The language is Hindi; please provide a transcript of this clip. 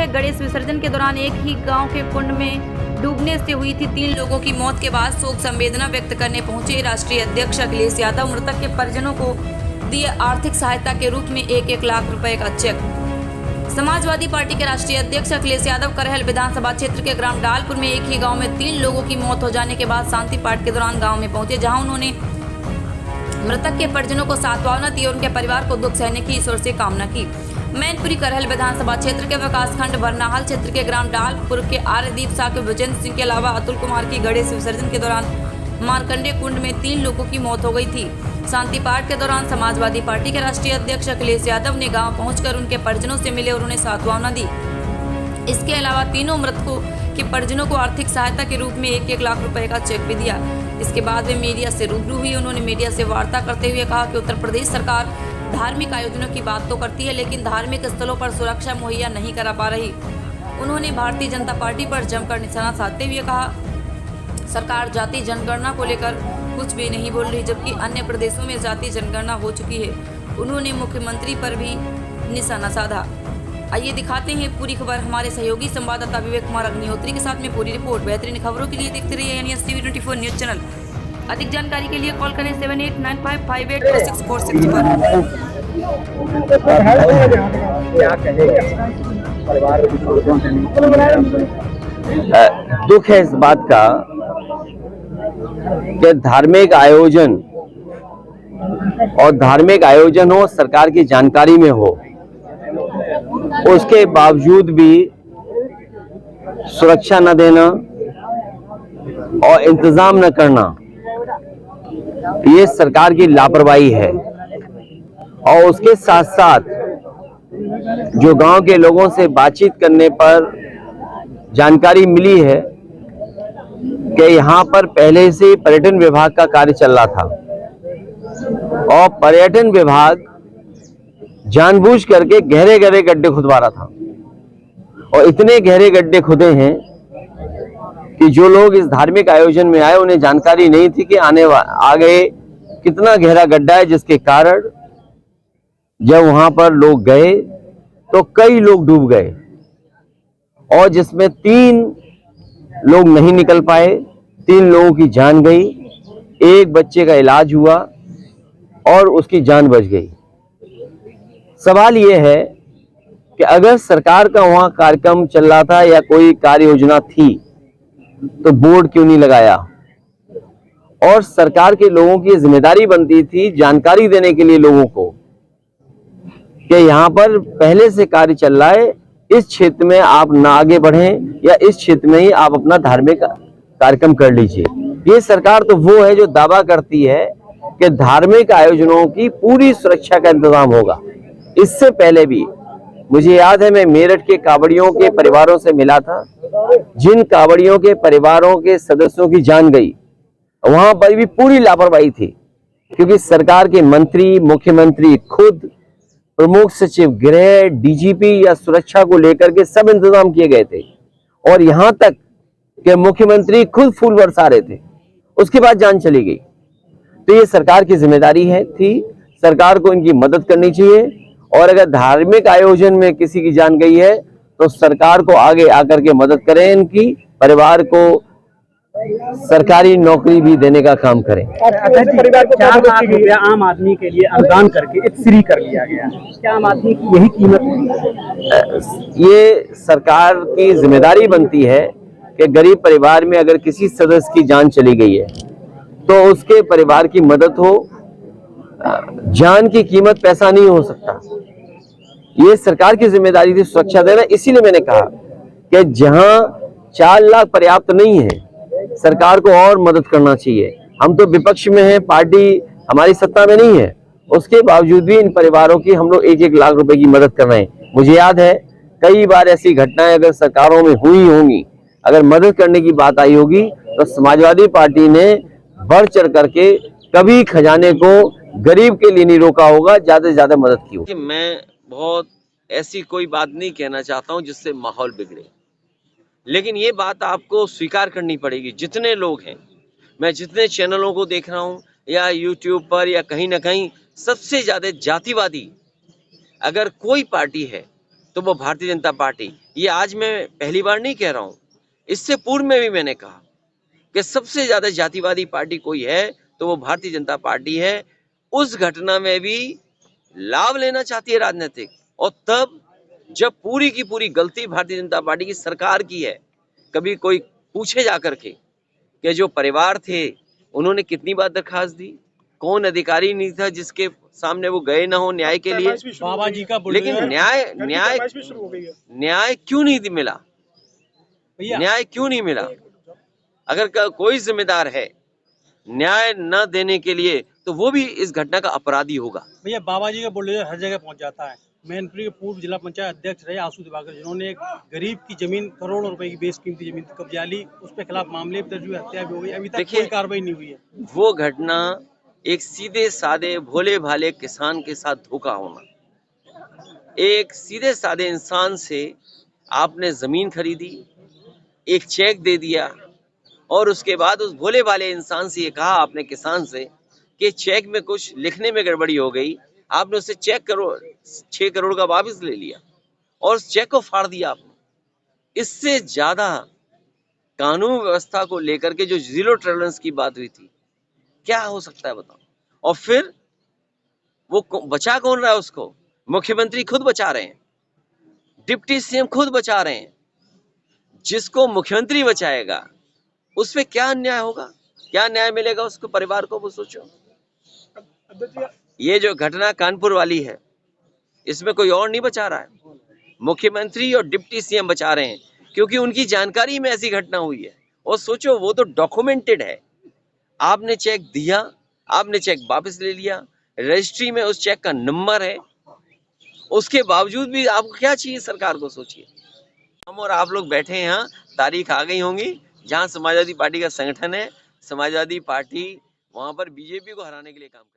गणेश विसर्जन के दौरान एक ही गांव के कुंड में डूबने से हुई थी 3 लोगों की मौत के बाद शोक संवेदना व्यक्त करने पहुंचे राष्ट्रीय अध्यक्ष अखिलेश यादव मृतक के परिजनों को दिए आर्थिक सहायता के रूप में 1-1 लाख रुपए का चेक। समाजवादी पार्टी के राष्ट्रीय अध्यक्ष अखिलेश यादव करहल विधानसभा क्षेत्र के ग्राम डालपुर में एक ही गांव में 3 लोगों की मौत हो जाने के बाद शांति पाठ के दौरान गांव में पहुंचे, जहां उन्होंने मृतक के परिजनों को सांत्वना दी और उनके परिवार को दुख सहने की ईश्वर से कामना की। मैनपुरी करहल विधानसभा क्षेत्र के विकासखंड बरनाहल क्षेत्र के ग्राम डालपुर के आर्यदीप साहब विजेंद्र सिंह के अलावा अतुल कुमार की गणेश विसर्जन के दौरान मारकंडे कुंड में 3 लोगों की मौत हो गई थी। शांति पाठ के दौरान समाजवादी पार्टी के राष्ट्रीय अध्यक्ष अखिलेश यादव ने गांव पहुंचकर उनके परिजनों से मिले और उन्हें सांत्वना दी। इसके अलावा तीनों मृतकों के परिजनों को आर्थिक सहायता के रूप में 1-1 लाख रुपए का चेक भी दिया। इसके बाद वे मीडिया से रूबरू हुई। उन्होंने मीडिया से वार्ता करते हुए कहा कि उत्तर प्रदेश सरकार धार्मिक आयोजनों की बात तो करती है, लेकिन धार्मिक स्थलों पर सुरक्षा मुहैया नहीं करा पा रही। उन्होंने भारतीय जनता पार्टी पर जमकर निशाना साधते हुए कहा, सरकार जाति जनगणना को लेकर कुछ भी नहीं बोल रही, जबकि अन्य प्रदेशों में जाति जनगणना हो चुकी है। उन्होंने मुख्यमंत्री पर भी निशाना साधा। आइए दिखाते हैं पूरी खबर हमारे सहयोगी संवाददाता विवेक कुमार अग्निहोत्री के साथ में पूरी रिपोर्ट। बेहतरीन खबरों के लिए देखते रहिए NSTV24 न्यूज चैनल। अधिक जानकारी के लिए कॉल करें 7895584646 पर। दुख है इस बात का कि धार्मिक आयोजन और धार्मिक आयोजन हो सरकार की जानकारी में हो, उसके बावजूद भी सुरक्षा न देना और इंतजाम न करना, ये सरकार की लापरवाही है। और उसके साथ साथ जो गांव के लोगों से बातचीत करने पर जानकारी मिली है कि यहाँ पर पहले से पर्यटन विभाग का कार्य चल रहा था और पर्यटन विभाग जानबूझ करके गहरे गहरे गड्ढे खुदवा रहा था। और इतने गहरे गड्ढे खुदे हैं कि जो लोग इस धार्मिक आयोजन में आए उन्हें जानकारी नहीं थी कि आगे कितना गहरा गड्ढा है, जिसके कारण जब वहां पर लोग गए तो कई लोग डूब गए और जिसमें 3 लोग नहीं निकल पाए, 3 लोगों की जान गई, एक बच्चे का इलाज हुआ और उसकी जान बच गई। सवाल यह है कि अगर सरकार का वहां कार्यक्रम चल रहा था या कोई कार्य योजना थी तो बोर्ड क्यों नहीं लगाया? और सरकार के लोगों की जिम्मेदारी बनती थी जानकारी देने के लिए लोगों को कि यहाँ पर पहले से कार्य चल रहा है, इस क्षेत्र में आप ना आगे बढ़ें या इस क्षेत्र में ही आप अपना धार्मिक कार्यक्रम कर लीजिए। ये सरकार तो वो है जो दावा करती है कि धार्मिक आयोजनों की पूरी सुरक्षा का इंतजाम होगा। इससे पहले भी मुझे याद है, मैं मेरठ के कांवड़ियों के परिवारों से मिला था, जिन कांवड़ियों के परिवारों के सदस्यों की जान गई, वहां पर भी पूरी लापरवाही थी, क्योंकि सरकार के मंत्री, मुख्यमंत्री खुद, प्रमुख सचिव गृह, डीजीपी या सुरक्षा को लेकर के सब इंतजाम किए गए थे और यहां तक कि मुख्यमंत्री खुद फूल बरसा रहे थे, उसके बाद जान चली गई। तो ये सरकार की जिम्मेदारी थी, सरकार को इनकी मदद करनी चाहिए। और अगर धार्मिक आयोजन में किसी की जान गई है तो सरकार को आगे आकर के मदद करें, इनकी परिवार को सरकारी नौकरी भी देने का काम करें। परिवार को 4 लाख रुपया आम आदमी के लिए अनुदान करके एक फ्री कर लिया गया, क्या आम आदमी की यही कीमत है? ये सरकार की जिम्मेदारी बनती है कि गरीब परिवार में अगर किसी सदस्य की जान चली गई है तो उसके परिवार की मदद हो। जान की कीमत पैसा नहीं हो सकता, ये सरकार की जिम्मेदारी थी सुरक्षा देना। इसीलिए मैंने कहा कि जहां 4 लाख पर्याप्त नहीं है, सरकार को और मदद करना चाहिए। हम तो विपक्ष में हैं, पार्टी हमारी सत्ता में नहीं है, उसके बावजूद भी इन परिवारों की हम लोग 1-1 लाख रुपए की मदद कर रहे हैं। मुझे याद है कई बार ऐसी घटनाएं अगर सरकारों में हुई होंगी, अगर मदद करने की बात आई होगी तो समाजवादी पार्टी ने बढ़ चढ़ करके कभी खजाने को गरीब के लिए नहीं रोका होगा, ज्यादा से ज्यादा मदद की होगी। मैं बहुत ऐसी कोई बात नहीं कहना चाहता हूं जिससे माहौल बिगड़े, लेकिन ये बात आपको स्वीकार करनी पड़ेगी। जितने लोग हैं, मैं जितने चैनलों को देख रहा हूं या यूट्यूब पर या कहीं ना कहीं, सबसे ज्यादा जातिवादी अगर कोई पार्टी है तो वो भारतीय जनता पार्टी। ये आज मैं पहली बार नहीं कह रहा हूं, इससे पूर्व में भी मैंने कहा कि सबसे ज्यादा जातिवादी पार्टी कोई है तो वो भारतीय जनता पार्टी है। उस घटना में भी लाभ लेना चाहती है राजनीतिक, और तब जब पूरी की पूरी गलती भारतीय जनता पार्टी की सरकार की है। कभी कोई पूछे जाकर के कि जो परिवार थे उन्होंने कितनी बार दरखास्त दी, कौन अधिकारी नहीं था जिसके सामने वो गए ना हो न्याय के लिए। बाबा जी का लेकिन न्याय क्यों नहीं मिला? भैया न्याय क्यों नहीं मिला? अगर कोई जिम्मेदार है न्याय न देने के लिए तो वो भी इस घटना का अपराधी होगा। भैया बाबा जी का बुलडोजर हर जगह पहुंच जाता है। मैनपुरी के पूर्व जिला पंचायत अध्यक्ष रहे आशु दिवाकर, जिन्होंने एक गरीब की जमीन, करोड़ों रुपए की बेशकीमती जमीन कब्जा ली, उसके खिलाफ मामले दर्ज हुए, हत्या भी हो गई, अभी तक देखिए, कोई कार्रवाई नहीं हुई है। वो घटना एक सीधे साधे भोले भाले किसान के साथ धोखा होना। एक सीधे साधे इंसान से आपने जमीन खरीदी, एक चेक दे दिया, और उसके बाद उस भोले भाले इंसान से ये कहा आपने, किसान से, कि चेक में कुछ लिखने में गड़बड़ी हो गई। आपने उससे 6 करोड़ का वापस ले लिया और उस चेक को फाड़ दिया आपने। इससे ज्यादा कानून व्यवस्था को लेकर के जो जीरो टॉलरेंस की बात हुई थी, क्या हो सकता है बताओ? और फिर वो बचा कौन रहा है उसको? मुख्यमंत्री खुद बचा रहे हैं, डिप्टी सीएम खुद बचा रहे हैं। जिसको मुख्यमंत्री बचाएगा उस पे क्या अन्याय होगा, क्या न्याय मिलेगा उसको, परिवार को? वो सोचो। ये जो घटना कानपुर वाली है, इसमें कोई और नहीं बचा रहा है, मुख्यमंत्री और डिप्टी सीएम बचा रहे हैं, क्योंकि उनकी जानकारी में ऐसी घटना हुई है। और सोचो, वो तो डॉक्यूमेंटेड है। आपने चेक दिया, आपने चेक वापस ले लिया, रजिस्ट्री में उस चेक का नंबर है, उसके बावजूद भी आपको क्या चाहिए सरकार को? सोचिए। हम और आप लोग बैठे हैं यहाँ, तारीख आ गई होंगी जहाँ समाजवादी पार्टी का संगठन है, समाजवादी पार्टी वहां पर बीजेपी को हराने के लिए काम करेगी।